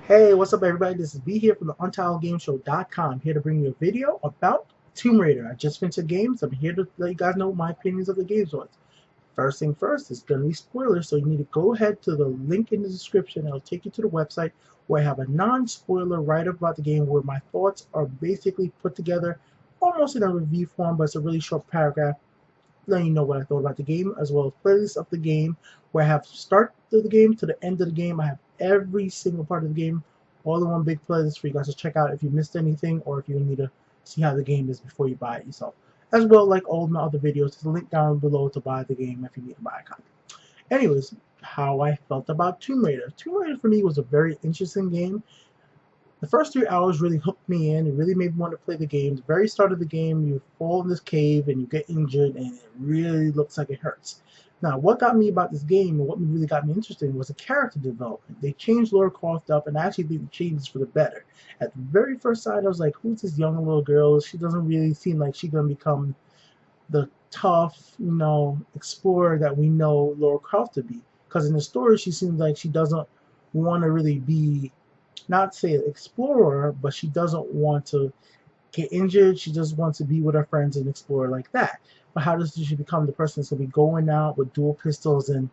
Hey, what's up everybody? This is B here from the UntitledGameShow.com, here to bring you a video about Tomb Raider. I just finished the game, so I'm here to let you guys know my opinions of the game. So first thing first, it's going to be spoilers, so you need to go ahead to the link in the description. It'll take you to the website where I have a non-spoiler write-up about the game where my thoughts are basically put together almost in a review form, but it's a really short paragraph letting you know what I thought about the game, as well as playlists of the game, where I have start of the game to the end of the game. I have every single part of the game all in one big playlist for you guys to check out if you missed anything or if you need to see how the game is before you buy it yourself. As well, like all my other videos, there's a link down below to buy the game if you need to buy a copy. Anyways, how I felt about Tomb Raider. Tomb Raider for me was a very interesting game. The first 3 hours really hooked me in. It really made me want to play the game. The very start of the game, you fall in this cave and you get injured, and it really looks like it hurts. Now, what got me about this game and what really got me interested was the character development. They changed Lara Croft up, and I actually think the changes for the better. At the very first sight, I was like, who's this young little girl? She doesn't really seem like she's going to become the tough, explorer that we know Lara Croft to be. Because in the story, she seems like she doesn't want to really be, not say an explorer, but she doesn't want to get injured. She just wants to be with her friends and explore like that. But how does she become the person that's going to be going out with dual pistols and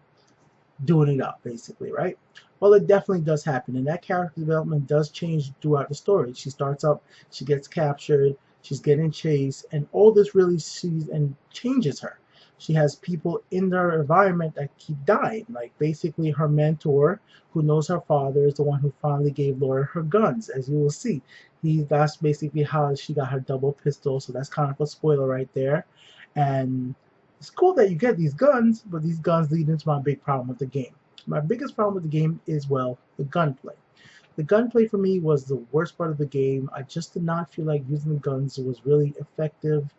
doing it up, basically, right? Well, it definitely does happen, and that character development does change throughout the story. She starts up, she gets captured, she's getting chased, and all this really sees and changes her. She has people in their environment that keep dying, like basically her mentor, who knows her father, is the one who finally gave Laura her guns, as you will see. That's basically how she got her double pistol, so that's kind of a spoiler right there. And it's cool that you get these guns, but these guns lead into my big problem with the game. My biggest problem with the game is, well, the gunplay. The gunplay for me was the worst part of the game. I just did not feel like using the guns was really effective.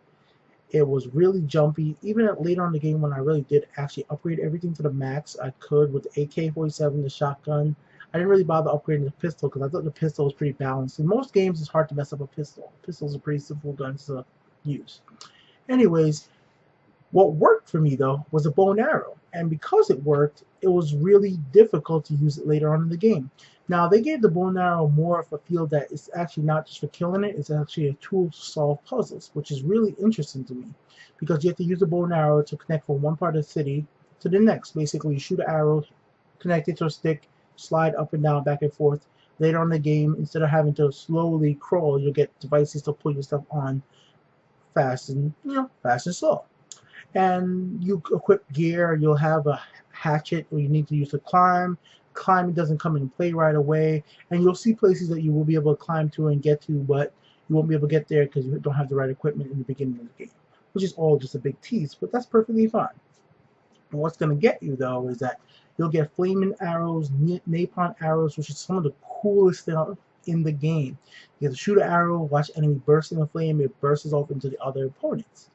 It was really jumpy. Even later on in the game when I really did actually upgrade everything to the max I could with the AK-47, the shotgun, I didn't really bother upgrading the pistol because I thought the pistol was pretty balanced. In most games, it's hard to mess up a pistol. Pistols are pretty simple guns to use. Anyways, what worked for me though was a bow and arrow, and because it worked, it was really difficult to use it later on in the game. Now they gave the bow and arrow more of a feel that it's actually not just for killing it, it's actually a tool to solve puzzles, which is really interesting to me because you have to use the bow and arrow to connect from one part of the city to the next. Basically, you shoot an arrow, connect it to a stick, slide up and down, back and forth. Later on in the game, instead of having to slowly crawl, you'll get devices to put your stuff on fast and slow. And you equip gear. You'll have a hatchet where you need to use to climb. Climbing doesn't come into play right away, and you'll see places that you will be able to climb to and get to, but you won't be able to get there because you don't have the right equipment in the beginning of the game, which is all just a big tease, but that's perfectly fine. And what's going to get you though is that you'll get flaming arrows, napalm arrows, which is some of the coolest thing in the game. You have to shoot an arrow, watch enemy burst in a flame, it bursts off into the other opponents.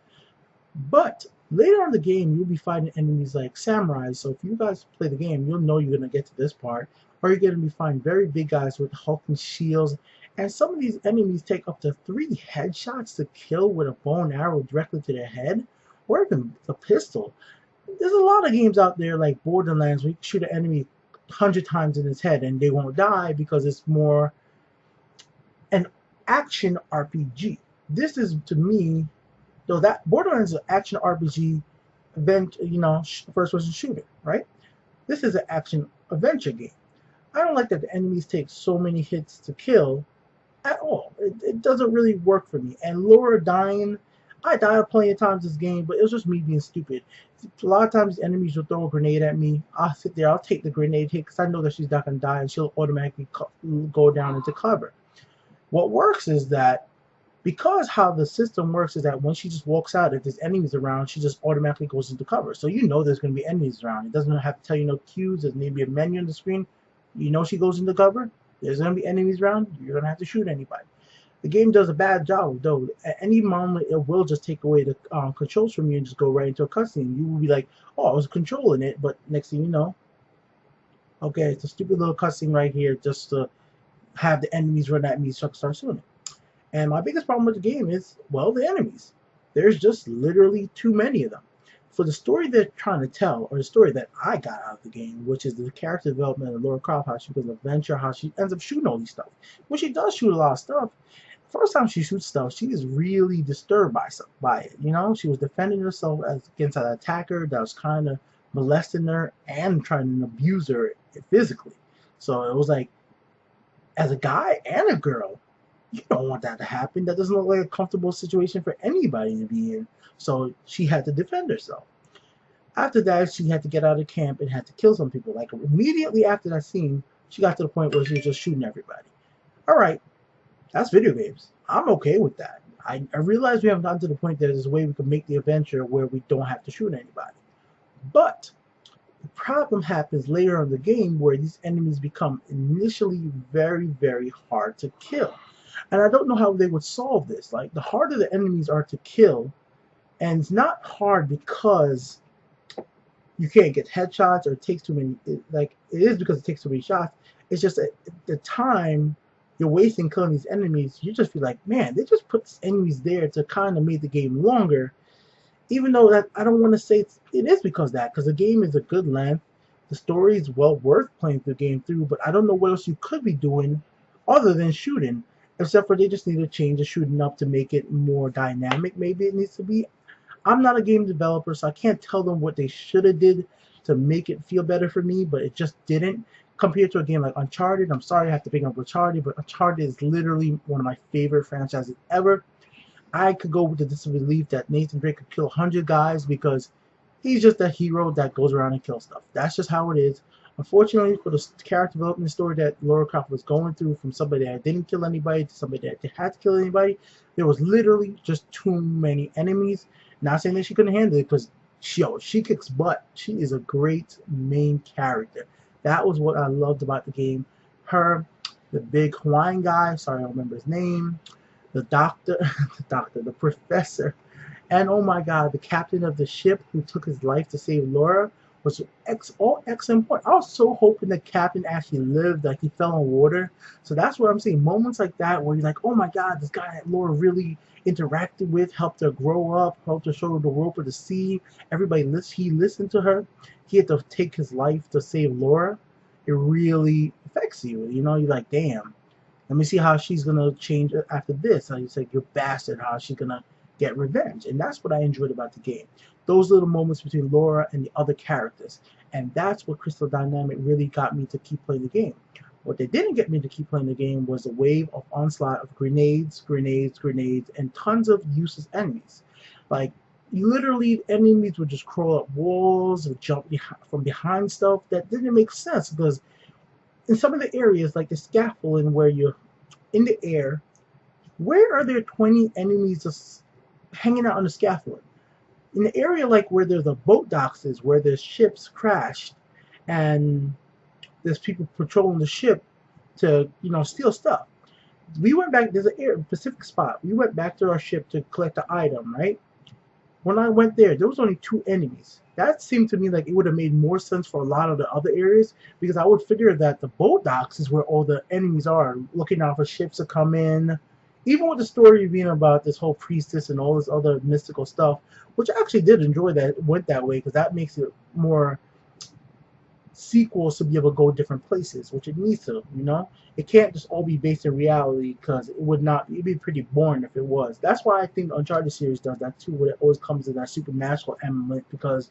But later on in the game, you'll be fighting enemies like samurais. So if you guys play the game, you'll know you're going to get to this part. Or you're going to be fighting very big guys with hulking shields. And some of these enemies take up to 3 headshots to kill with a bow and arrow directly to their head. Or even a pistol. There's a lot of games out there like Borderlands where you can shoot an enemy 100 times in his head and they won't die because it's more an action RPG. This is, to me, though that Borderlands is an action RPG first person shooter, right? This is an action adventure game. I don't like that the enemies take so many hits to kill at all. It doesn't really work for me. And Laura dying, I died plenty of times this game, but it was just me being stupid. A lot of times enemies will throw a grenade at me. I'll sit there, I'll take the grenade hit because I know that she's not going to die and she'll automatically go down into cover. What works is that because how the system works is that when she just walks out, if there's enemies around, she just automatically goes into cover. So you know there's going to be enemies around. It doesn't have to tell you no cues. There's maybe a menu on the screen. You know she goes into cover. There's going to be enemies around. You're going to have to shoot anybody. The game does a bad job, though. At any moment, it will just take away the controls from you and just go right into a cutscene. You will be like, oh, I was controlling it, but next thing you know, okay, it's a stupid little cutscene right here just to have the enemies run at me so I can start shooting. And my biggest problem with the game is, well, the enemies. There's just literally too many of them. for the story they're trying to tell, or the story that I got out of the game, which is the character development of Lara Croft, how she becomes an adventure, how she ends up shooting all these stuff. When she does shoot a lot of stuff, first time she shoots stuff, she is really disturbed by it. You know, she was defending herself against an attacker that was kind of molesting her and trying to abuse her physically. So it was like, as a guy and a girl, you don't want that to happen. That doesn't look like a comfortable situation for anybody to be in. So she had to defend herself. After that, she had to get out of camp and had to kill some people. Like immediately after that scene, she got to the point where she was just shooting everybody. All right, that's video games. I'm okay with that. I realize we haven't gotten to the point that there's a way we can make the adventure where we don't have to shoot anybody. But the problem happens later in the game where these enemies become initially very, very hard to kill. And I don't know how they would solve this. Like, the harder the enemies are to kill, and it's not hard because you can't get headshots or it takes too many, it is because it takes too many shots. It's just that the time you're wasting killing these enemies, you just feel like, man, they just put enemies there to kind of make the game longer. Even though that I don't want to say it is because of that, because the game is a good length. The story is well worth playing the game through, but I don't know what else you could be doing other than shooting, except for they just need to change the shooting up to make it more dynamic. Maybe it needs to be. I'm not a game developer, so I can't tell them what they should have did to make it feel better for me, but it just didn't. Compared to a game like Uncharted, I'm sorry I have to pick up Uncharted, but Uncharted is literally one of my favorite franchises ever. I could go with the disbelief that Nathan Drake could kill 100 guys because he's just a hero that goes around and kills stuff. That's just how it is. Unfortunately, for the character development story that Lara Croft was going through, from somebody that didn't kill anybody to somebody that had to kill anybody, there was literally just too many enemies. Not saying that she couldn't handle it, because she kicks butt. She is a great main character. That was what I loved about the game. Her, the big Hawaiian guy, sorry I don't remember his name, the doctor, the professor, and oh my god, the captain of the ship who took his life to save Laura was all excellent point. I was so hoping the captain actually lived, like he fell in water. So that's what I'm saying. Moments like that where you're like, oh my god, this guy that Laura really interacted with, helped her grow up, helped her show her the rope of the sea. He listened to her. He had to take his life to save Laura. It really affects you. You know, you're like, damn. Let me see how she's gonna change after this. How you say, you bastard, how she's gonna get revenge. And that's what I enjoyed about the game. Those little moments between Laura and the other characters. And that's what Crystal Dynamics really got me to keep playing the game. What they didn't get me to keep playing the game was a wave of onslaught of grenades, and tons of useless enemies. Like, literally, enemies would just crawl up walls and jump from behind stuff that didn't make sense, because in some of the areas, like the scaffolding where you're in the air, where are there 20 enemies just hanging out on the scaffolding? In the area like where there's the boat docks is, where there's ships crashed, and there's people patrolling the ship to, you know, steal stuff. We went back, there's a Pacific spot. We went back to our ship to collect the item, right? When I went there was only 2 enemies. That seemed to me like it would have made more sense for a lot of the other areas, because I would figure that the boat docks is where all the enemies are, looking out for ships to come in. Even with the story being about this whole priestess and all this other mystical stuff, which I actually did enjoy that it went that way, because that makes it more sequels to be able to go different places, which it needs to, you know? It can't just all be based in reality, because it'd be pretty boring if it was. That's why I think the Uncharted series does that too, where it always comes in that supernatural element, because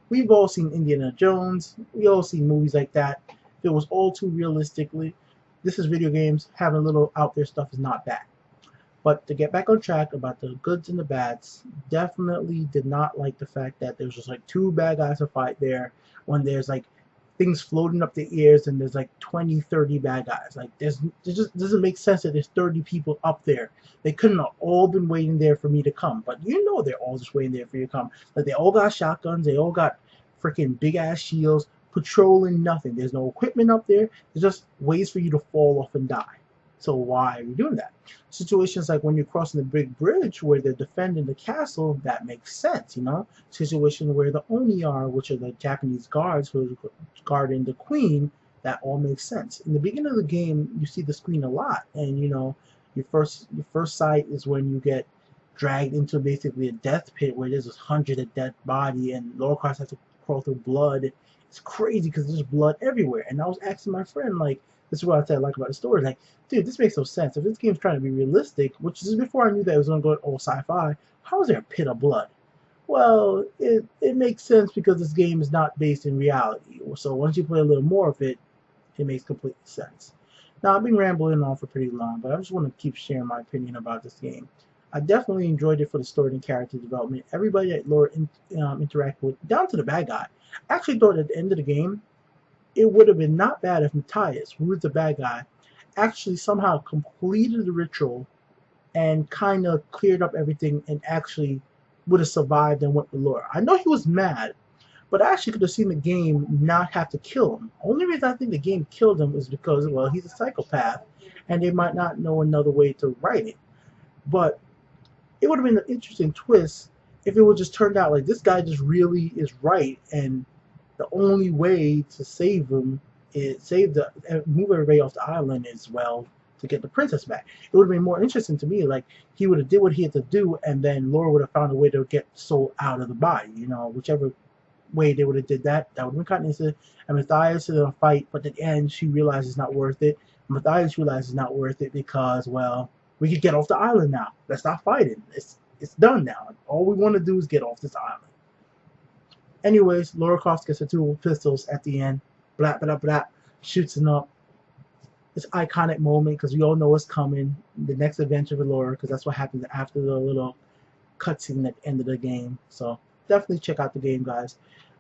we've all seen Indiana Jones, we all seen movies like that. If it was all too realistically, this is video games, having a little out there stuff is not bad. But to get back on track about the goods and the bads, definitely did not like the fact that there's just like 2 bad guys to fight there, when there's like things floating up the ears and there's like 20, 30 bad guys. Like, it just doesn't make sense that there's 30 people up there. They couldn't have all been waiting there for me to come. But you know they're all just waiting there for you to come. Like, they all got shotguns, they all got freaking big ass shields, patrolling nothing. There's no equipment up there. There's just ways for you to fall off and die. So why are we doing that? Situations like when you're crossing the big bridge where they're defending the castle, that makes sense, you know? Situation where the Oni are, which are the Japanese guards who are guarding the queen, that all makes sense. In the beginning of the game, you see the queen a lot, and you know, your first sight is when you get dragged into basically a death pit where there's 100 of dead body and Lara Croft has to crawl through blood. It's crazy because there's blood everywhere. And I was asking my friend, like, this is what I said I like about the story. Like, dude, this makes no sense. If this game's trying to be realistic, which is before I knew that it was going to go all sci-fi, how is there a pit of blood? Well, it makes sense because this game is not based in reality. So once you play a little more of it, it makes complete sense. Now, I've been rambling on for pretty long, but I just want to keep sharing my opinion about this game. I definitely enjoyed it for the story and character development. Everybody that Laura interacted with, down to the bad guy. I actually thought at the end of the game, it would have been not bad if Matthias, who was the bad guy, actually somehow completed the ritual and kind of cleared up everything and actually would have survived and went with Laura. I know he was mad, but I actually could have seen the game not have to kill him. Only reason I think the game killed him is because, well, he's a psychopath, and they might not know another way to write it. But it would have been an interesting twist if it would just turned out like this guy just really is right, and the only way to save him is move everybody off the island as well to get the princess back. It would have been more interesting to me, like he would have did what he had to do, and then Laura would have found a way to get the soul out of the body. You know, whichever way they would have did that, that would have been kind of interesting. And Matthias is in a fight, but at the end she realizes it's not worth it. Matthias realizes it's not worth it because, well, we could get off the island now. Let's stop fighting. It's done now. All we want to do is get off this island. Anyways, Lara Croft gets her 2 pistols at the end. Blah, blah, blah. Shoots them up. It's an iconic moment because we all know what's coming. The next adventure with Laura, because that's what happens after the little cutscene at the end of the game. So definitely check out the game, guys.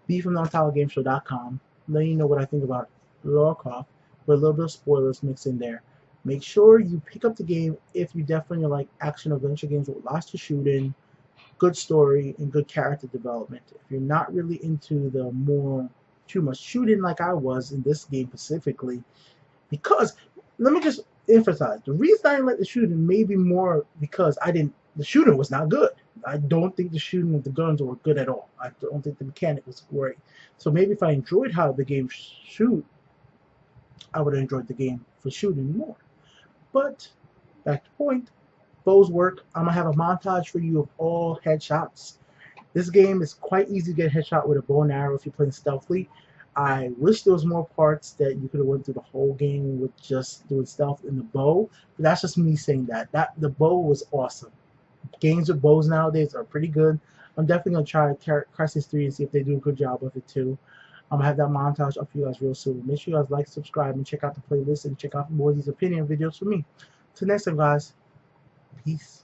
Be from the UntitledGameShow.com. Let you know what I think about Lara Croft with a little bit of spoilers mixed in there. Make sure you pick up the game if you definitely like action adventure games with lots of shooting, good story, and good character development. If you're not really into the too much shooting like I was in this game specifically, because let me just emphasize, the reason I didn't like the shooting may be more because the shooting was not good. I don't think the shooting with the guns were good at all. I don't think the mechanic was great. So maybe if I enjoyed how the game shoot, I would have enjoyed the game for shooting more. But back to point, bows work. I'm gonna have a montage for you of all headshots. This game is quite easy to get a headshot with a bow and arrow if you're playing stealthily. I wish there was more parts that you could have went through the whole game with just doing stealth in the bow. But that's just me saying that. The bow was awesome. Games with bows nowadays are pretty good. I'm definitely gonna try Crysis 3 and see if they do a good job of it too. I'm gonna have that montage up for you guys real soon. Make sure you guys like, subscribe, and check out the playlist and check out more of these opinion videos from me. Till next time, guys. Peace.